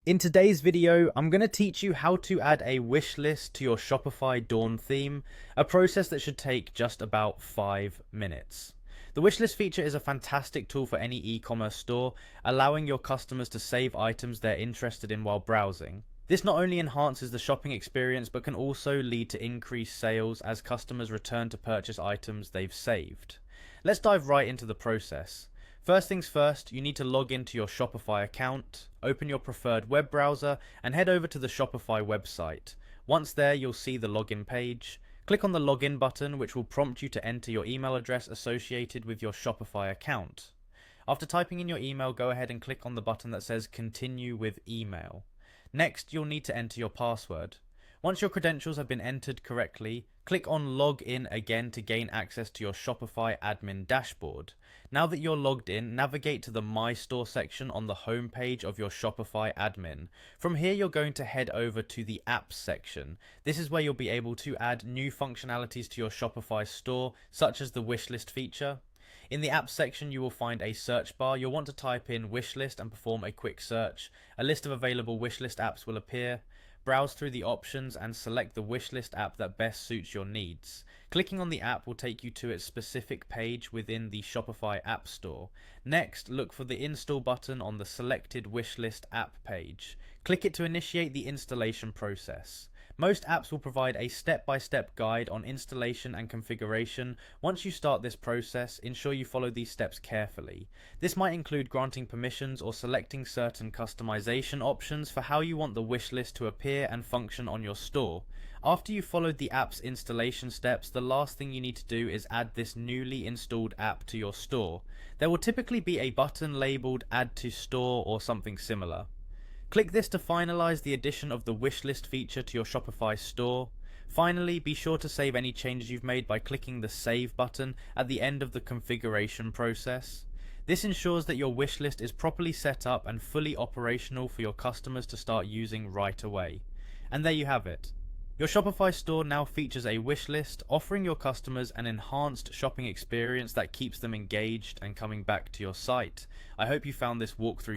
In today's video, I'm going to teach you how to add a wish list to your Shopify Dawn theme, a process that should take just about 5 minutes. The wishlist feature is a fantastic tool for any e-commerce store, allowing your customers to save items they're interested in while browsing. This not only enhances the shopping experience, but can also lead to increased sales as customers return to purchase items they've saved. Let's dive right into the process. First things first, you need to log into your Shopify account, open your preferred web browser, and head over to the Shopify website. Once there, you'll see the login page. Click on the login button, which will prompt you to enter your email address associated with your Shopify account. After typing in your email, go ahead and click on the button that says Continue with Email. Next, you'll need to enter your password. Once your credentials have been entered correctly, click on Log In again to gain access to your Shopify admin dashboard. Now that you're logged in, navigate to the My Store section on the home page of your Shopify admin. From here, you're going to head over to the Apps section. This is where you'll be able to add new functionalities to your Shopify store, such as the wishlist feature. In the Apps section, you will find a search bar. You'll want to type in wishlist and perform a quick search. A list of available wishlist apps will appear. Browse through the options and select the wishlist app that best suits your needs. Clicking on the app will take you to its specific page within the Shopify App Store. Next, look for the install button on the selected wishlist app page. Click it to initiate the installation process. Most apps will provide a step-by-step guide on installation and configuration. Once you start this process, ensure you follow these steps carefully. This might include granting permissions or selecting certain customization options for how you want the wish list to appear and function on your store. After you've followed the app's installation steps, the last thing you need to do is add this newly installed app to your store. There will typically be a button labeled Add to Store or something similar. Click this to finalize the addition of the wishlist feature to your Shopify store. Finally, be sure to save any changes you've made by clicking the Save button at the end of the configuration process. This ensures that your wishlist is properly set up and fully operational for your customers to start using right away. And there you have it. Your Shopify store now features a wishlist, offering your customers an enhanced shopping experience that keeps them engaged and coming back to your site. I hope you found this walkthrough